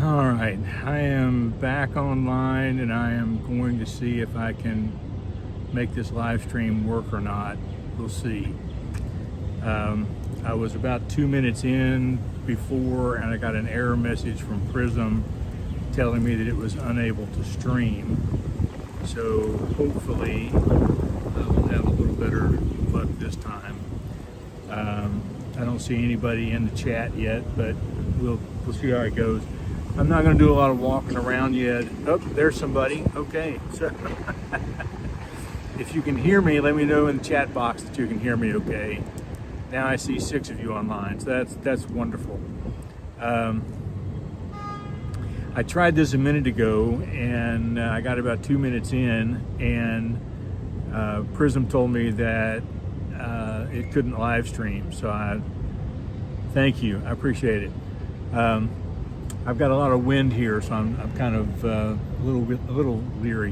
All right, I am back online and I am going to see if I can make this live stream work or not. We'll see. I was about 2 minutes in before and I got an error message from Prism telling me that it was unable to stream. So hopefully I will have a little better luck this time. I don't see anybody in the chat yet, but we'll see how it goes. I'm not going to do a lot of walking around yet. Oh, there's somebody. Okay. So if you can hear me, let me know in the chat box that you can hear me okay. Now I see 6 of you online, so that's wonderful. I tried this a minute ago, and I got about 2 minutes in, and Prism told me that it couldn't live stream, so thank you. I appreciate it. I've got a lot of wind here, so I'm kind of a little leery.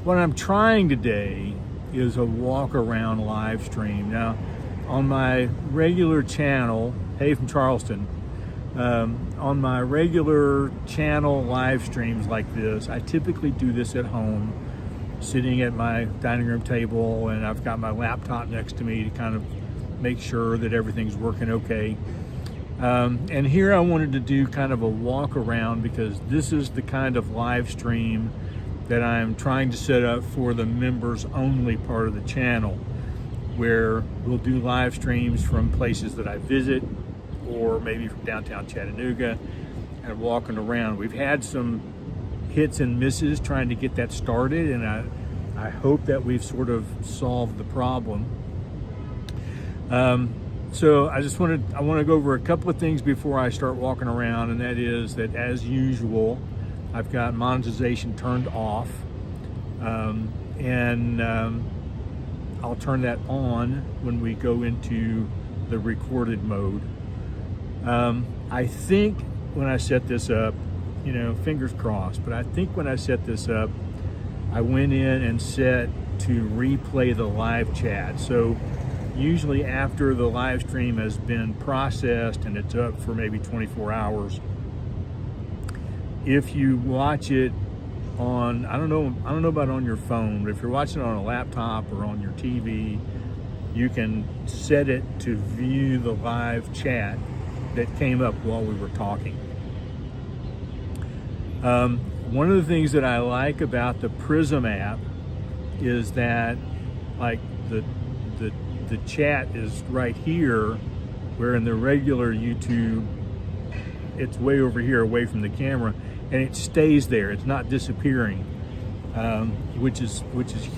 What I'm trying today is a walk around live stream. Now, on my regular channel, hey from Charleston, on my regular channel live streams like this, I typically do this at home, sitting at my dining room table, and I've got my laptop next to me to kind of make sure that everything's working okay. And here I wanted to do kind of a walk around because this is the kind of live stream that I'm trying to set up for the members only part of the channel, where we'll do live streams from places that I visit or maybe from downtown Chattanooga and walking around. We've had some hits and misses trying to get that started, and I hope that we've sort of solved the problem. So I want to go over a couple of things before I start walking around, and that is that, as usual, I've got monetization turned off, and I'll turn that on when we go into the recorded mode. I think when I set this up, you know, fingers crossed, but I think when I set this up, I went in and set to replay the live chat. So usually after the live stream has been processed and it's up for maybe 24 hours, if you watch it on, I don't know about on your phone, but if you're watching it on a laptop or on your TV, you can set it to view the live chat that came up while we were talking. One of the things that I like about the Prism app is that, like, the chat is right here, where in the regular YouTube it's way over here away from the camera, and it stays there. It's not disappearing, which is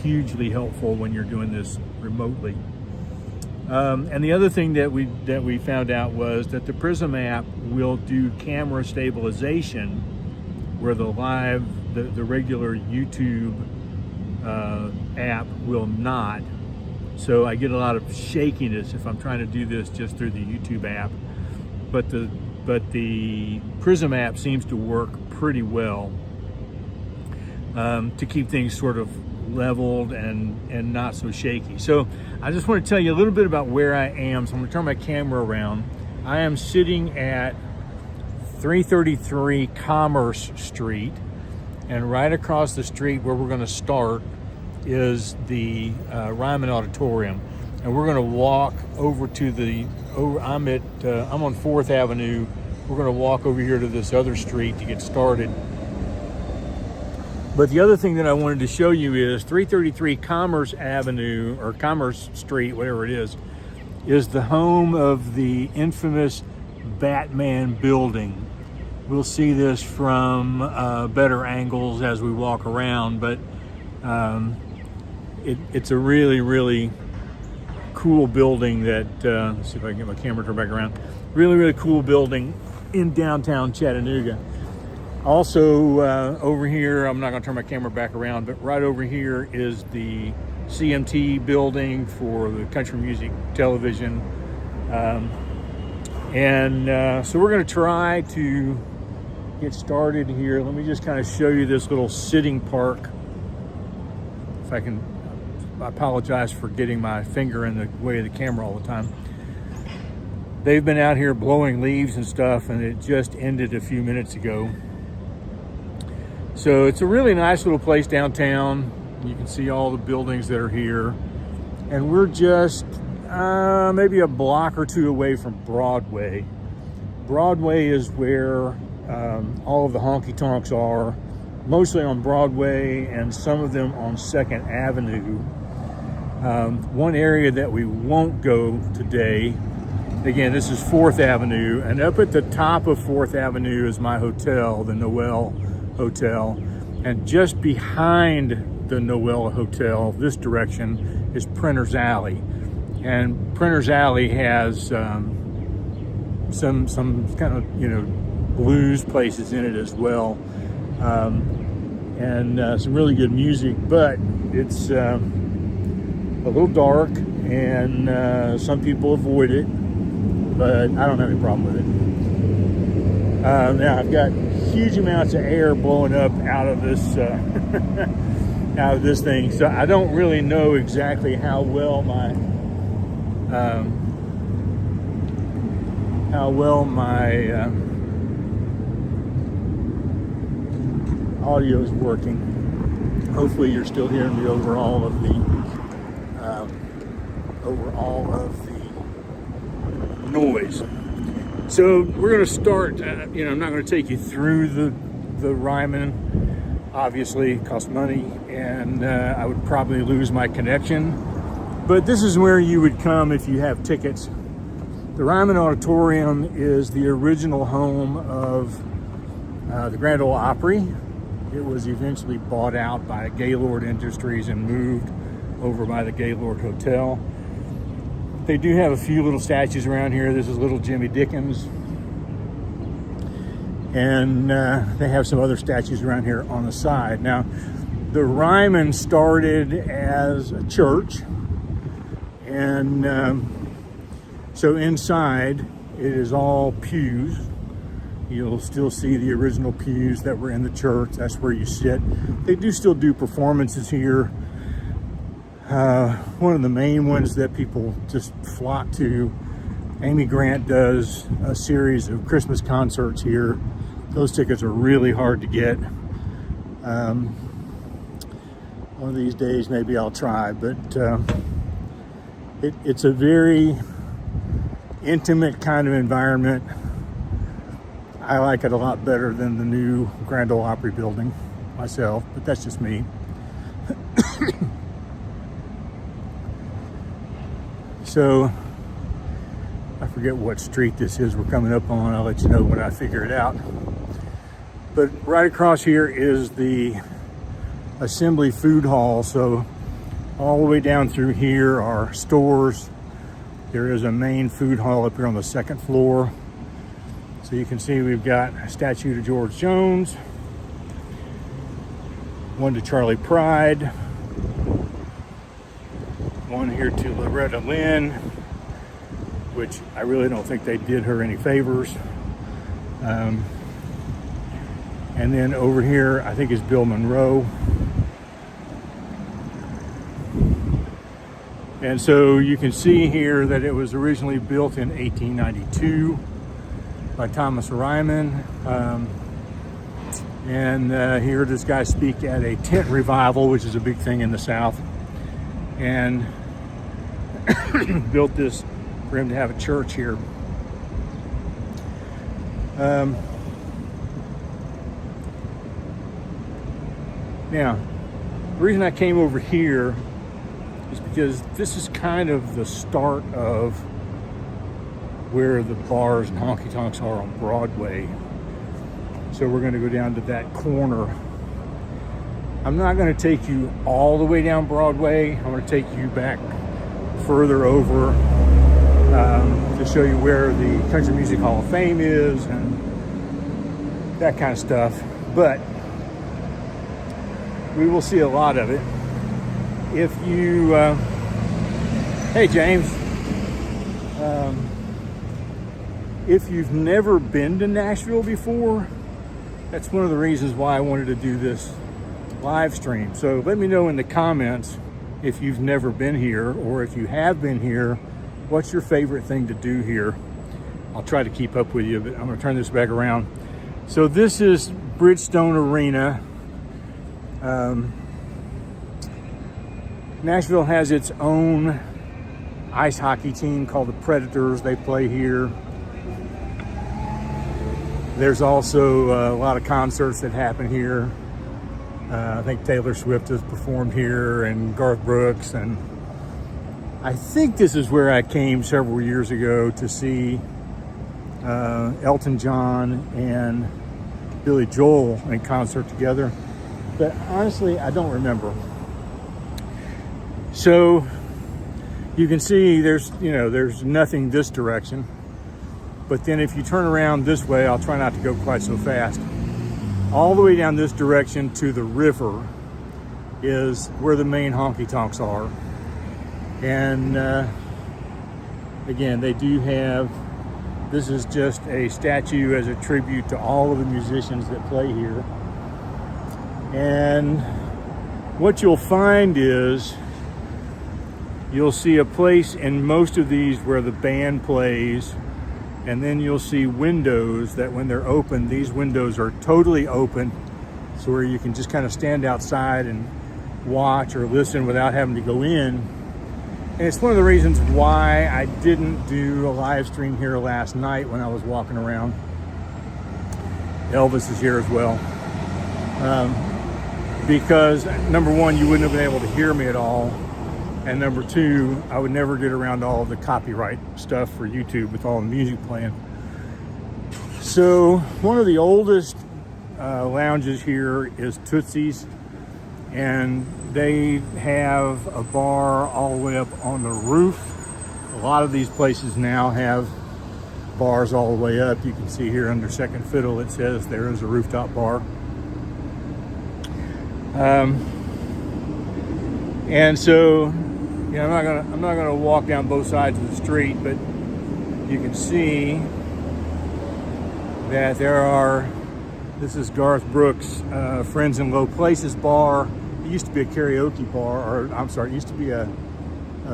hugely helpful when you're doing this remotely. And the other thing that we found out was that the Prism app will do camera stabilization, where the regular YouTube app will not. So I get a lot of shakiness if I'm trying to do this just through the YouTube app. But the Prism app seems to work pretty well to keep things sort of leveled and not so shaky. So I just want to tell you a little bit about where I am. So I'm going to turn my camera around. I am sitting at 333 Commerce Street, and right across the street where we're going to start is the Ryman Auditorium, and we're going to walk over to I'm on 4th Avenue. We're going to walk over here to this other street to get started. But the other thing that I wanted to show you is 333 Commerce Avenue, or Commerce Street, whatever it is the home of the infamous Batman building. We'll see this from better angles as we walk around, but it's a really, really cool building that, let's see if I can get my camera turned back around. Really, really cool building in downtown Chattanooga. Also, over here, I'm not going to turn my camera back around, but right over here is the CMT building for the Country Music Television. So we're going to try to get started here. Let me just kind of show you this little sitting park. If I can, I apologize for getting my finger in the way of the camera all the time. They've been out here blowing leaves and stuff, and it just ended a few minutes ago. So it's a really nice little place downtown. You can see all the buildings that are here. And we're just maybe a block or two away from Broadway. Broadway is where all of the honky tonks are, mostly on Broadway and some of them on 2nd Avenue. One area that we won't go today, again, this is 4th Avenue, and up at the top of 4th Avenue is my hotel, the Noel Hotel, and just behind the Noel Hotel, this direction, is Printer's Alley. And Printer's Alley has some kind of, you know, blues places in it as well, and some really good music, but it's a little dark, and some people avoid it, but I don't have any problem with it. Now I've got huge amounts of air blowing up out of this out of this thing, so I don't really know exactly how well my audio is working. Hopefully you're still hearing me over all of the noise. So we're going to start. You know, I'm not going to take you through the Ryman. Obviously, it costs money, and I would probably lose my connection. But this is where you would come if you have tickets. The Ryman Auditorium is the original home of the Grand Ole Opry. It was eventually bought out by Gaylord Industries and moved over by the Gaylord Hotel. They do have a few little statues around here. This is little Jimmy Dickens. And they have some other statues around here on the side. Now, the Ryman started as a church. And so inside, it is all pews. You'll still see the original pews that were in the church. That's where you sit. They do still do performances here. One of the main ones that people just flock to, Amy Grant does a series of Christmas concerts here. Those tickets are really hard to get. One of these days, maybe I'll try, but it's a very intimate kind of environment. I like it a lot better than the new Grand Ole Opry building myself, but that's just me. So, I forget what street this is we're coming up on. I'll let you know when I figure it out. But right across here is the Assembly Food Hall. So, all the way down through here are stores. There is a main food hall up here on the 2nd floor. So you can see we've got a statue to George Jones, one to Charlie Pride, one here to Loretta Lynn, which I really don't think they did her any favors. And then over here, I think is Bill Monroe. And so you can see here that it was originally built in 1892 by Thomas Ryman. And here this guy speak at a tent revival, which is a big thing in the South. And built this for him to have a church here. Now, the reason I came over here is because this is kind of the start of where the bars and honky tonks are on Broadway. So we're going to go down to that corner. I'm not going to take you all the way down Broadway. I'm going to take you back further over to show you where the Country Music Hall of Fame is and that kind of stuff. But we will see a lot of it. If you, hey James, if you've never been to Nashville before, that's one of the reasons why I wanted to do this live stream. So let me know in the comments if you've never been here, or if you have been here, what's your favorite thing to do here? I'll try to keep up with you, but I'm gonna turn this back around. So this is Bridgestone Arena Nashville has its own ice hockey team called the Predators. They play here. There's also a lot of concerts that happen here. I think Taylor Swift has performed here, and Garth Brooks, and I think this is where I came several years ago to see Elton John and Billy Joel in concert together. But honestly, I don't remember. So you can see there's nothing this direction. But then if you turn around this way, I'll try not to go quite so fast. All the way down this direction to the river is where the main honky tonks are. And again, they do have, this is just a statue as a tribute to all of the musicians that play here. And what you'll find is you'll see a place in most of these where the band plays, and then you'll see windows that when they're open, these windows are totally open, so where you can just kind of stand outside and watch or listen without having to go in. And it's one of the reasons why I didn't do a live stream here last night when I was walking around. Elvis is here as well. Because number one, you wouldn't have been able to hear me at all. And number two, I would never get around to all of the copyright stuff for YouTube with all the music playing. So one of the oldest lounges here is Tootsie's, and they have a bar all the way up on the roof. A lot of these places now have bars all the way up. You can see here under Second Fiddle it says there is a rooftop bar. And so, I'm not gonna walk down both sides of the street, but you can see that there are. This is Garth Brooks' Friends in Low Places bar. It used to be a karaoke bar, or I'm sorry, it used to be a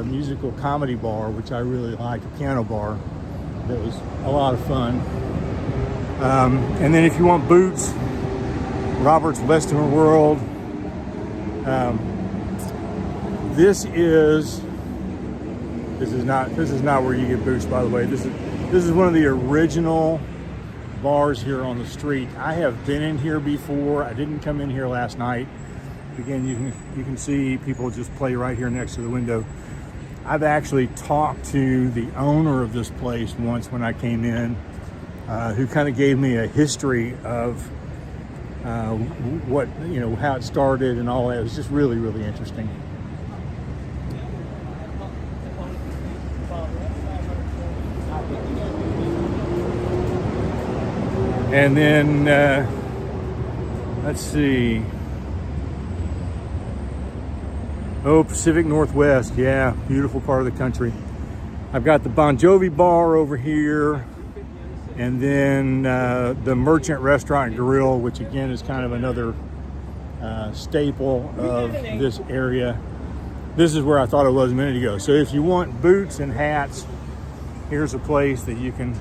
musical comedy bar, which I really liked, a piano bar. That was a lot of fun. And then if you want boots, Robert's Western World. This is not where you get boots, by the way. This is one of the original bars here on the street. I have been in here before. I didn't come in here last night. Again, you can see people just play right here next to the window. I've actually talked to the owner of this place once when I came in, who kind of gave me a history of what, how it started and all that. It was just really, really interesting. And then, let's see. Oh, Pacific Northwest. Yeah, beautiful part of the country. I've got the Bon Jovi bar over here. And then the Merchant Restaurant and Grill, which again is kind of another staple of this area. This is where I thought it was a minute ago. So if you want boots and hats, here's a place that you can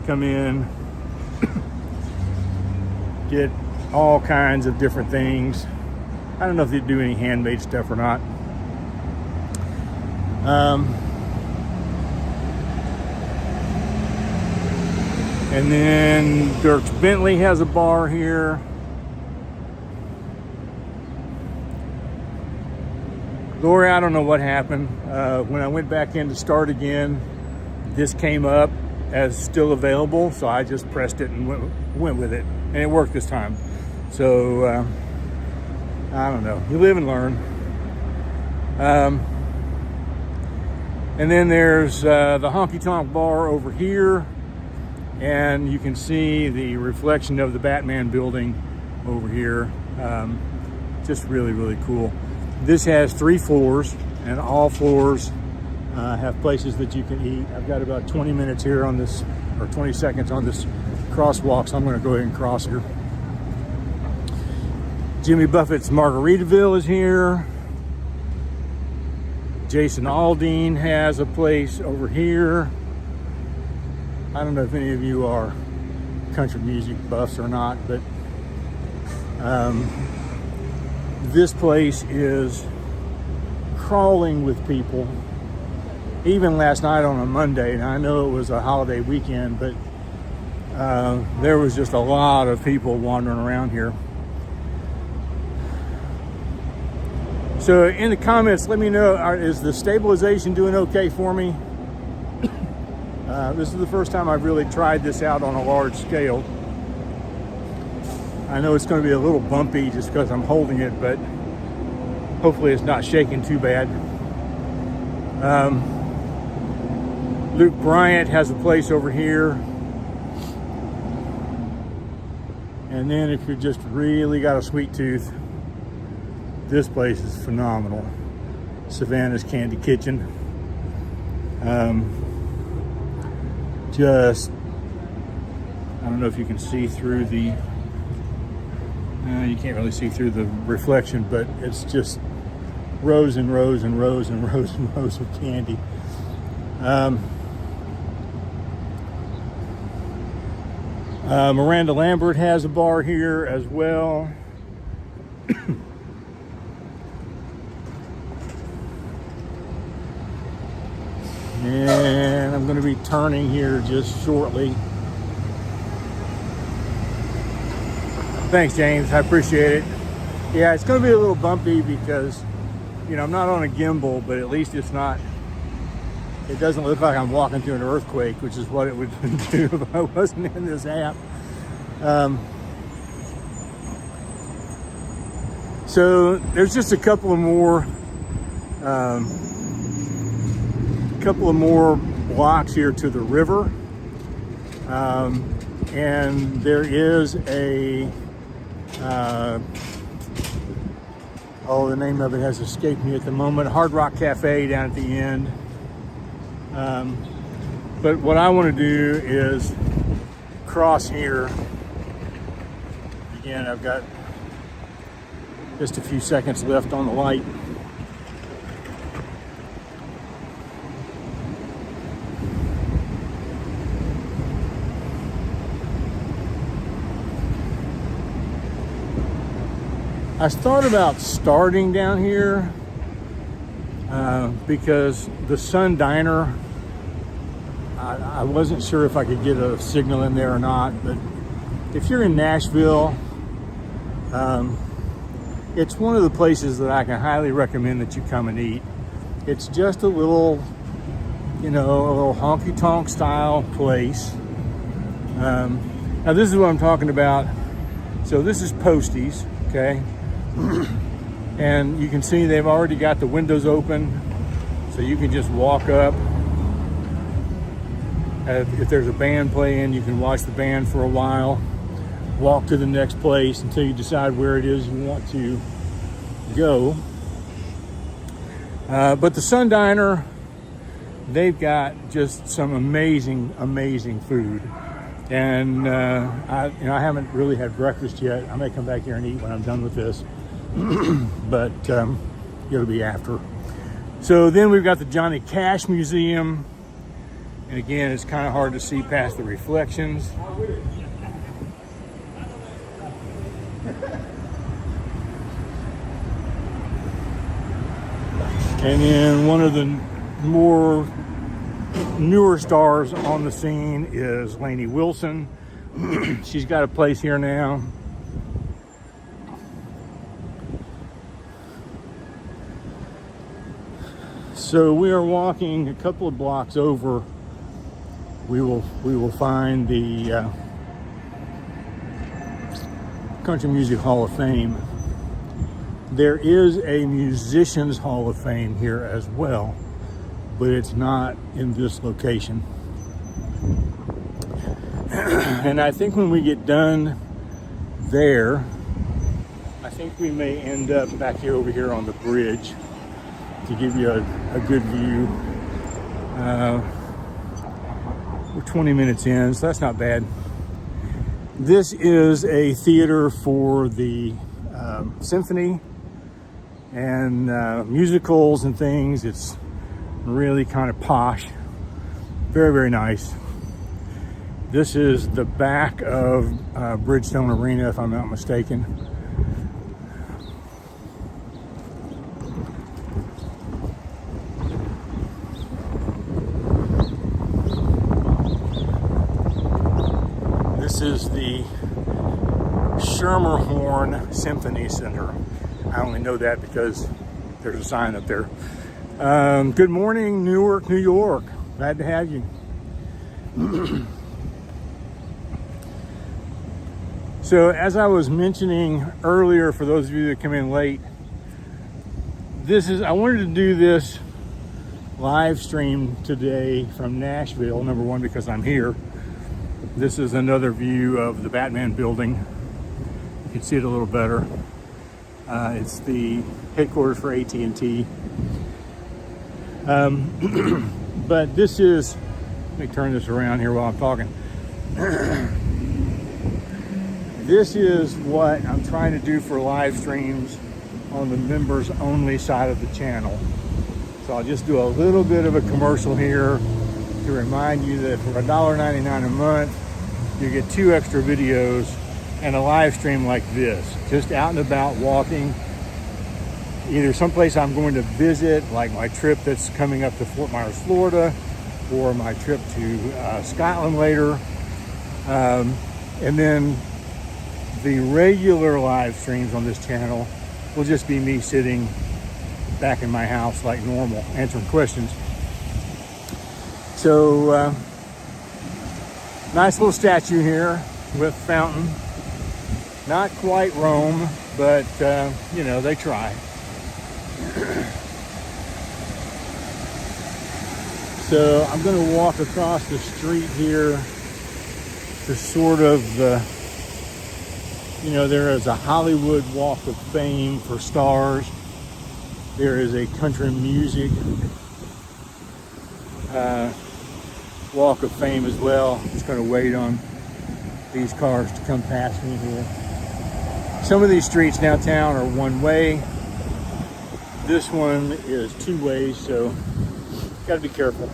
come in, get all kinds of different things. I don't know if they do any handmade stuff or not. And then Dirk Bentley has a bar here. Lori, I don't know what happened. When I went back in to start again, this came up as still available, so I just pressed it and went with it, and it worked this time. So I don't know. You live and learn. And then there's the Honky Tonk Bar over here, and you can see the reflection of the Batman building over here. Just really, really cool. This has 3 floors, and all floors have places that you can eat. I've got about 20 minutes here on this, or 20 seconds on this crosswalk, so I'm going to go ahead and cross here. Jimmy Buffett's Margaritaville is here. Jason Aldean has a place over here. I don't know if any of you are country music buffs or not, but this place is crawling with people. Even last night on a Monday, and I know it was a holiday weekend, but there was just a lot of people wandering around here. So in the comments, let me know, is the stabilization doing okay for me? This is the first time I've really tried this out on a large scale. I know it's going to be a little bumpy just because I'm holding it, but hopefully it's not shaking too bad. Luke Bryant has a place over here. And then if you just really got a sweet tooth, this place is phenomenal. Savannah's Candy Kitchen. Just, I don't know if you can see through the, you can't really see through the reflection, but it's just rows and rows and rows and rows and rows of candy. Miranda Lambert has a bar here as well. And I'm going to be turning here just shortly. Thanks, James. I appreciate it. Yeah, it's going to be a little bumpy because, you know, I'm not on a gimbal, but at least it's not, it doesn't look like I'm walking through an earthquake, which is what it would do if I wasn't in this app. So there's just a couple of more blocks here to the river, and there is a the name of it has escaped me at the moment, Hard Rock Cafe down at the end. But what I want to do is cross here. Again, I've got just a few seconds left on the light. I thought about starting down here because the Sun Diner, I wasn't sure if I could get a signal in there or not, but if you're in Nashville, it's one of the places that I can highly recommend that you come and eat. It's just a little, you know, a little honky-tonk style place. Now this is what I'm talking about. So this is Postie's, okay? And you can see they've already got the windows open, so you can just walk up. If there's a band playing, you can watch the band for a while, walk to the next place until you decide where it is you want to go. But the Sun Diner, they've got just some amazing food. And I haven't really had breakfast yet. I may come back here and eat when I'm done with this. But it'll be after. So then we've got the Johnny Cash Museum, and again, it's kind of hard to see past the reflections. And then one of the more newer stars on the scene is Lainey Wilson. She's got a place here now. So we are walking a couple of blocks over. We will find the Country Music Hall of Fame. There is a Musicians Hall of Fame here as well, but it's not in this location. And I think when we get done there, I think we may end up back here over here on the bridge to give you a good view. We're 20 minutes in, so that's not bad. This is a theater for the symphony and musicals and things. It's really kind of posh. Very nice. This is the back of Bridgestone Arena, if I'm not mistaken. is the Schermerhorn Symphony Center. I only know that because there's a sign up there. Good morning, Newark, New York. Glad to have you. So as I was mentioning earlier, for those of you that come in late, I wanted to do this live stream today from Nashville, number one, because I'm here. This is another view of the Batman building. You can see it a little better. It's the headquarters for AT&T. But this is, let me turn this around here while I'm talking. This is what I'm trying to do for live streams on the members only side of the channel. So I'll just do a little bit of a commercial here to remind you that for $1.99 a month, you get 2 extra videos and a live stream like this, just out and about walking, either someplace I'm going to visit, like my trip that's coming up to Fort Myers, Florida, or my trip to Scotland later. And then the regular live streams on this channel will just be me sitting back in my house like normal, answering questions. So, nice little statue here with fountain. Not quite Rome, but, you know, they try. So I'm going to walk across the street here to sort of you know, there is a Hollywood Walk of Fame for stars. There is a country music Walk of Fame as well. I'm just going to wait on these cars to come past me here. Some of these streets downtown are one way. This one is 2 ways, so got to be careful.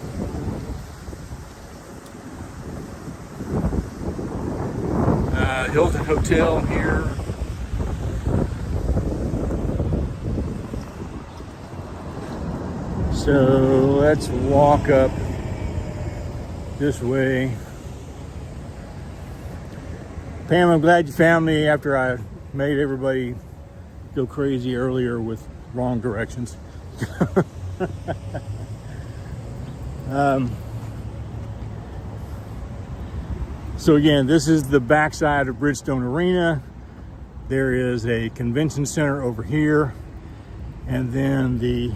Hilton Hotel here. So let's walk up this way. Pam, I'm glad you found me after I made everybody go crazy earlier with wrong directions. So again, this is the backside of Bridgestone Arena. There is a convention center over here, and then the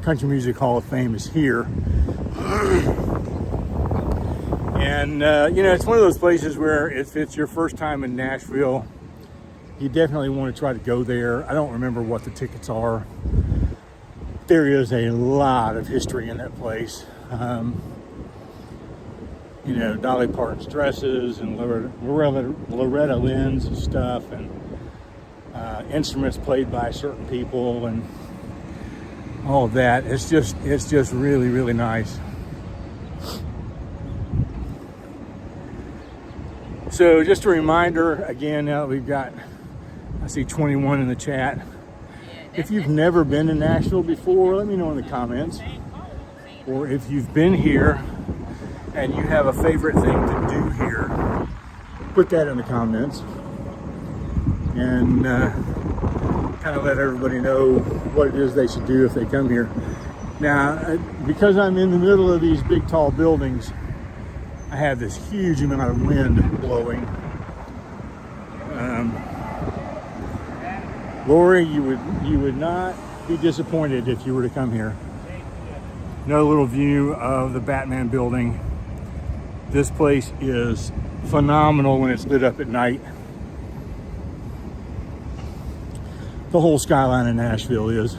Country Music Hall of Fame is here. And you know, it's one of those places where if it's your first time in Nashville, you definitely want to try to go there. I don't remember what the tickets are. There is a lot of history in that place. You know, Dolly Parton's dresses and Loretta Lynn's stuff, and instruments played by certain people and all of that. It's just really, really nice. So just a reminder, again, now that we've got, I see 21 in the chat. If you've never been to Nashville before, let me know in the comments. Or if you've been here and you have a favorite thing to do here, put that in the comments. And kind of let everybody know what it is they should do if they come here. Now, because I'm in the middle of these big tall buildings, I have this huge amount of wind blowing. Lori, you would not be disappointed if you were to come here. Another little view of the Batman building. This place is phenomenal when it's lit up at night. The whole skyline in Nashville is.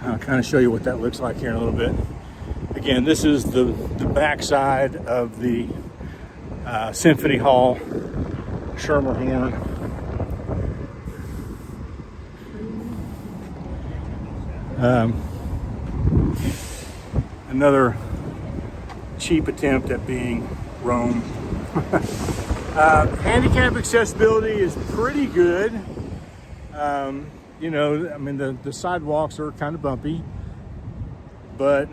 I'll kind of show you what that looks like here in a little bit. Again, this is the backside of the Symphony Hall, Schermerhorn. Another cheap attempt at being Rome. Handicap accessibility is pretty good. You know, I mean, the sidewalks are kind of bumpy, but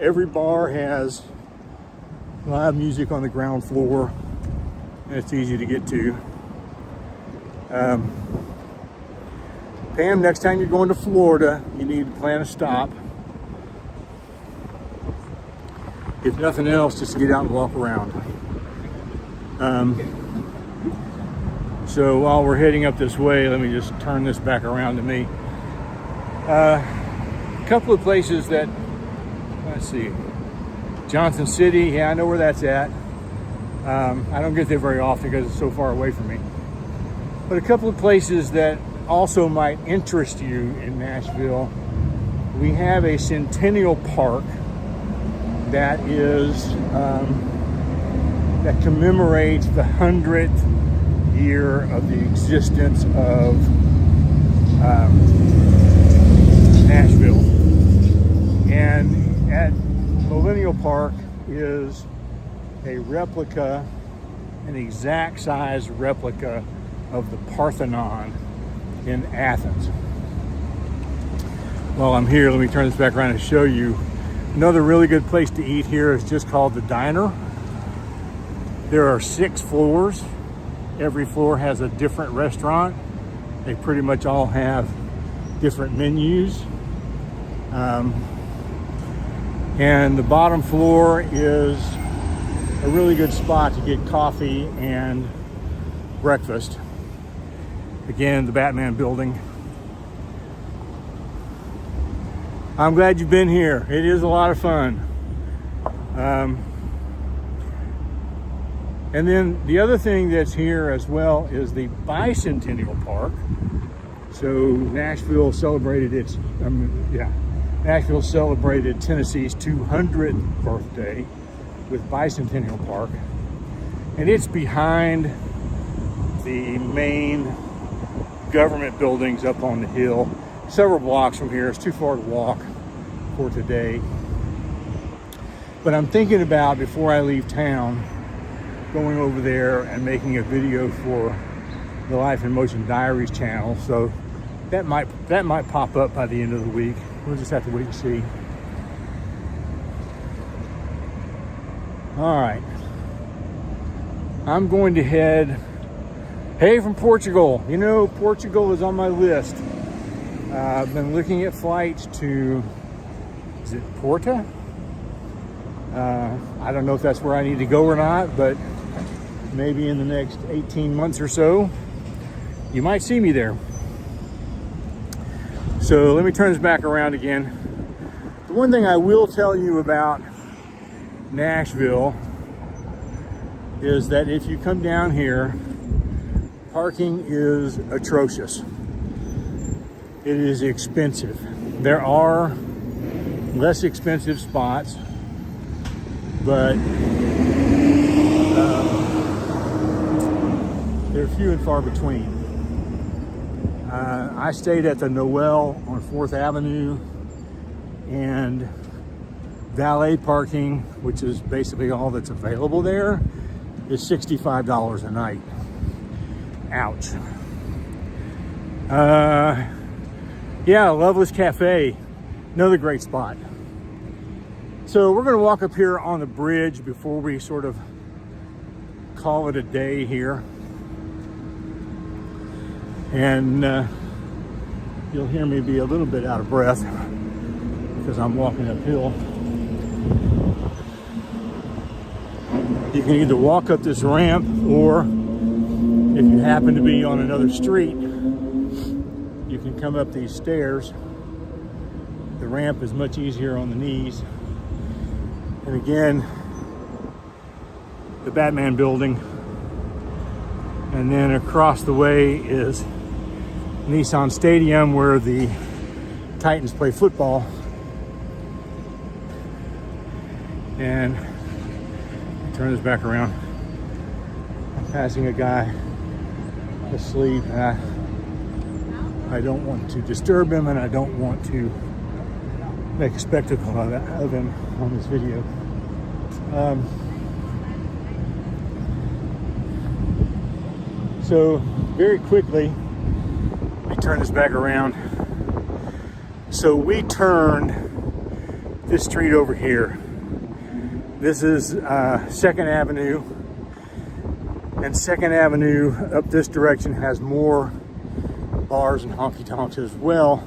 every bar has live music on the ground floor, and it's easy to get to. Pam, next time you're going to Florida, you need to plan a stop. If nothing else, just get out and walk around. So while we're heading up this way, let me just turn this back around to me. A couple of places that, let's see, Johnson City, yeah, I know where that's at. I don't get there very often because it's so far away from me. But a couple of places that also might interest you in Nashville. We have a Centennial Park that is that commemorates the 100th year of the existence of Nashville. And at Millennial Park is a replica, an exact size replica of the Parthenon in Athens. While I'm here, let me turn this back around and show you. Another really good place to eat here is just called the Diner. There are 6 floors. Every floor has a different restaurant. They pretty much all have different menus. And the bottom floor is a really good spot to get coffee and breakfast. Again, the Batman building. I'm glad you've been here. It is a lot of fun. And then the other thing that's here as well is the Bicentennial Park. So Nashville celebrated Nashville celebrated Tennessee's 200th birthday with Bicentennial Park. And it's behind the main government buildings up on the hill. Several blocks from here. It's too far to walk for today. But I'm thinking about, before I leave town, going over there and making a video for the Life in Motion Diaries channel. So that might pop up by the end of the week. We'll just have to wait and see. All right. I'm going to head, hey, from Portugal. You know, Portugal is on my list. I've been looking at flights to, is it Porto? I don't know if that's where I need to go or not, but maybe in the next 18 months or so, you might see me there. So let me turn this back around again. The one thing I will tell you about Nashville is that if you come down here, parking is atrocious. It is expensive. There are less expensive spots, but they're few and far between. I stayed at the Noel on 4th Avenue, and valet parking, which is basically all that's available there, is $65 a night. Ouch. Yeah, Loveless Cafe, another great spot. So we're gonna walk up here on the bridge before we sort of call it a day here. And you'll hear me be a little bit out of breath because I'm walking uphill. You can either walk up this ramp, or if you happen to be on another street, you can come up these stairs. The ramp is much easier on the knees. And again, the Batman building. And then across the way is Nissan Stadium, where the Titans play football. And turn this back around. I'm passing a guy asleep. I don't want to disturb him, and I don't want to make a spectacle of him on this video. So very quickly, let me turn this back around. So we turned this street over here. This is 2nd Avenue, and 2nd Avenue up this direction has more bars and honky-tonks as well.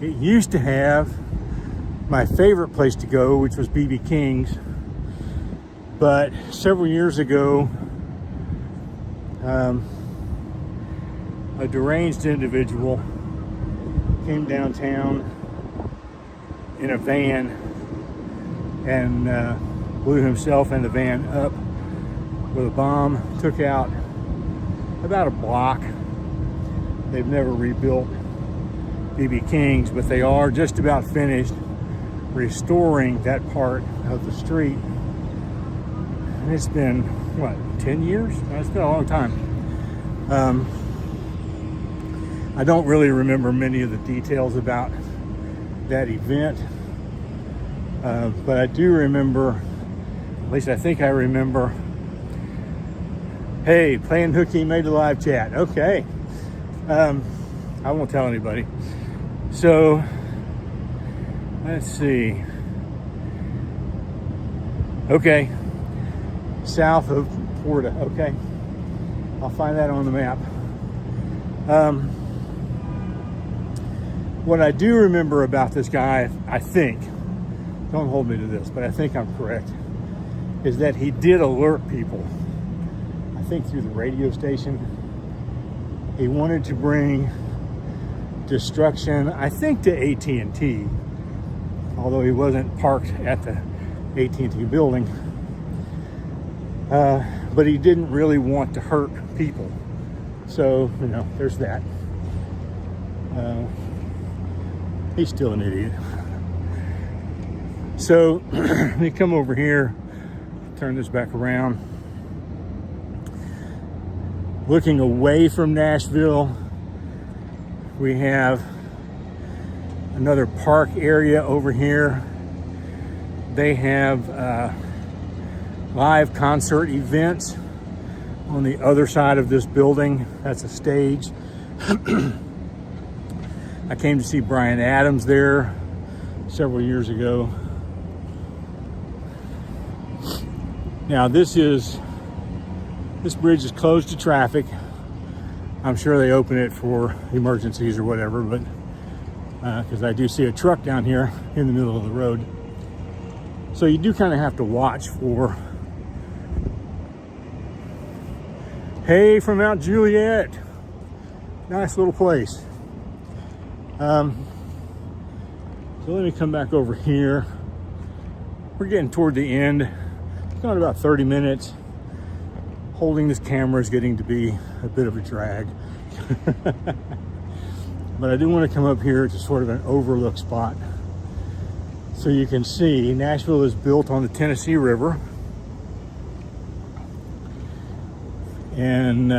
It used to have my favorite place to go, which was B.B. King's, but several years ago, a deranged individual came downtown in a van and blew himself and the van up with a bomb, took out about a block. They've never rebuilt B.B. King's, but they are just about finished restoring that part of the street. And it's been, what, 10 years? It's been a long time. I don't really remember many of the details about that event, but I do remember, at least I think I remember, hey, playing hooky made the live chat. Okay. I won't tell anybody. So, let's see. Okay. South of Porta. Okay. I'll find that on the map. What I do remember about this guy, I think, don't hold me to this, but I think I'm correct, is that he did alert people, I think through the radio station. He wanted to bring destruction, I think, to AT&T, although he wasn't parked at the AT&T building. But he didn't really want to hurt people. So, you know, there's that. He's still an idiot. So, let me come over here, turn this back around. Looking away from Nashville, we have another park area over here. They have live concert events on the other side of this building. That's a stage. I came to see Bryan Adams there several years ago. Now this bridge is closed to traffic. I'm sure they open it for emergencies or whatever, but because I do see a truck down here in the middle of the road. So you do kind of have to watch for, hey, from Mount Juliet. Nice little place. So let me come back over here. We're getting toward the end. It's gone about 30 minutes. Holding this camera is getting to be a bit of a drag. But I do want to come up here to sort of an overlook spot. So you can see Nashville is built on the Tennessee River. And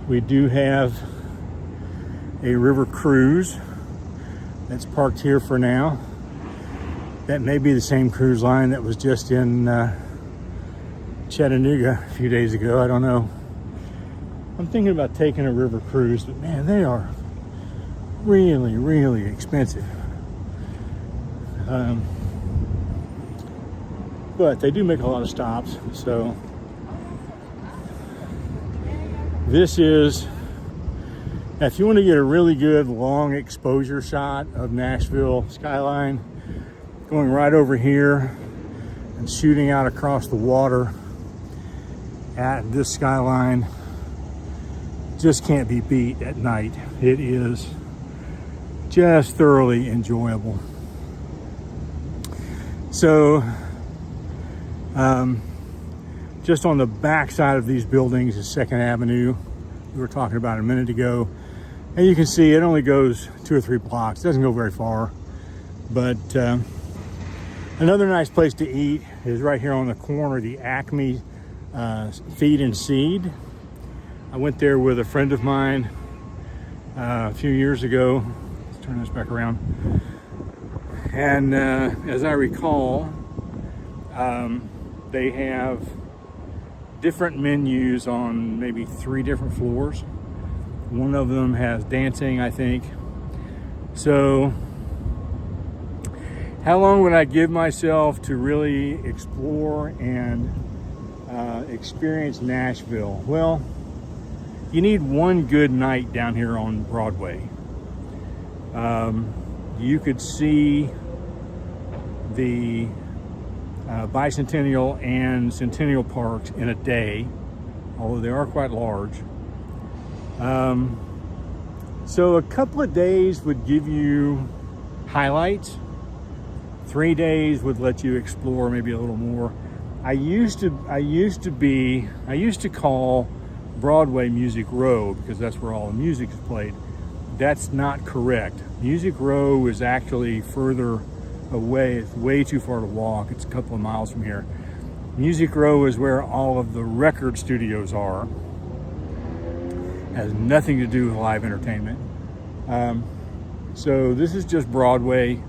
we do have a river cruise that's parked here for now. That may be the same cruise line that was just in Chattanooga a few days ago. I don't know. I'm thinking about taking a river cruise, but man, they are really, really expensive. But they do make a lot of stops. So this is, if you want to get a really good long exposure shot of Nashville skyline, going right over here and shooting out across the water at this skyline, just can't be beat at night. It is just thoroughly enjoyable. So just on the back side of these buildings is 2nd Avenue. We were talking about it a minute ago. And you can see it only goes 2 or 3 blocks. It doesn't go very far. But another nice place to eat is right here on the corner, the Acme Feed and Seed. I went there with a friend of mine a few years ago. Let's turn this back around. And as I recall, they have different menus on maybe 3 different floors. One of them has dancing, I think. So How long would I give myself to really explore and experience Nashville? Well, you need one good night down here on Broadway. You could see the Bicentennial and Centennial Parks in a day, although they are quite large. So a couple of days would give you highlights. 3 days would let you explore maybe a little more. I used to call Broadway Music Row because that's where all the music is played. That's not correct. Music Row is actually further away. It's way too far to walk. It's a couple of miles from here. Music Row is where all of the record studios are. Has nothing to do with live entertainment. So this is just Broadway.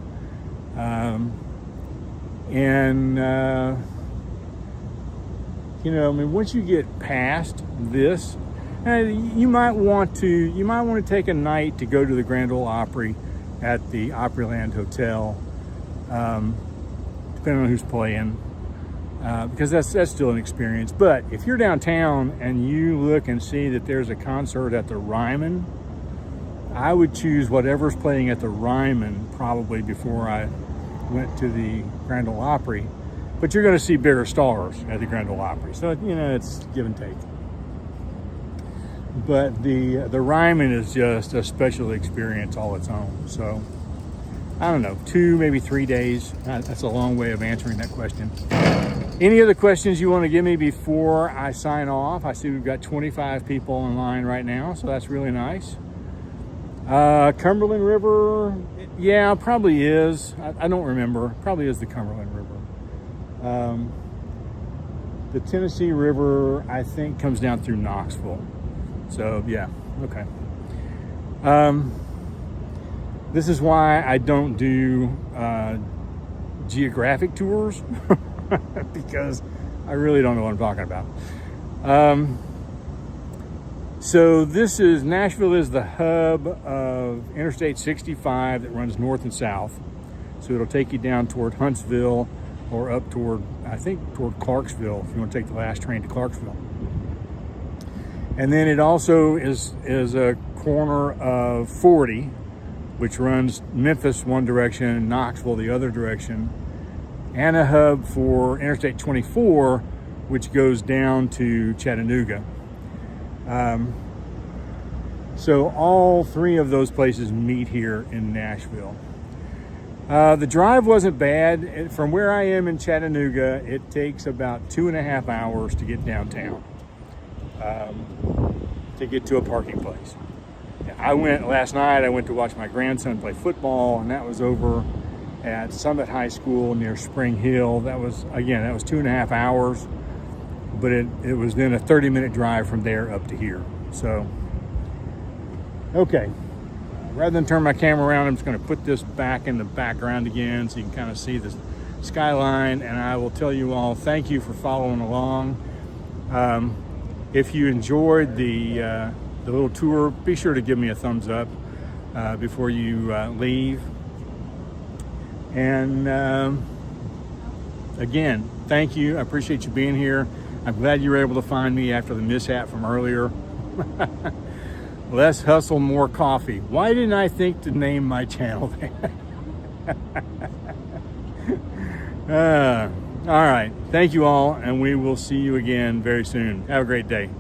You know, I mean, once you get past this, you might want to take a night to go to the Grand Ole Opry at the Opryland Hotel, depending on who's playing, because that's still an experience. But if you're downtown and you look and see that there's a concert at the Ryman, I would choose whatever's playing at the Ryman probably before I went to the Grand Ole Opry. But you're going to see bigger stars at the Grand Ole Opry, so you know it's give and take. But the Ryman is just a special experience all its own. So I don't know, 2 maybe 3 days. That's a long way of answering that question. Any other questions you want to give me before I sign off? I see we've got 25 people online right now, so that's really nice. Cumberland River, yeah, probably is. I don't remember. Probably is the Cumberland River. The Tennessee River, I think, comes down through Knoxville. So yeah, okay. This is why I don't do geographic tours because I really don't know what I'm talking about. So Nashville is the hub of Interstate 65 that runs north and south. So it'll take you down toward Huntsville or up toward, I think, toward Clarksville if you want to take the last train to Clarksville. And then it also is a corner of 40, which runs Memphis one direction and Knoxville the other direction, and a hub for Interstate 24, which goes down to Chattanooga. So all 3 of those places meet here in Nashville. The drive wasn't bad. From where I am in Chattanooga, it takes about 2.5 hours to get downtown, to get to a parking place. Last night, I went to watch my grandson play football, and that was over at Summit High School near Spring Hill. That was 2.5 hours, but it was then a 30-minute drive from there up to here. So, okay. Rather than turn my camera around, I'm just going to put this back in the background again so you can kind of see the skyline, and I will tell you all thank you for following along. If you enjoyed the little tour, be sure to give me a thumbs up before you leave. And again, thank you. I appreciate you being here. I'm glad you were able to find me after the mishap from earlier. Less hustle, more coffee. Why didn't I think to name my channel that? All right. Thank you all, and we will see you again very soon. Have a great day.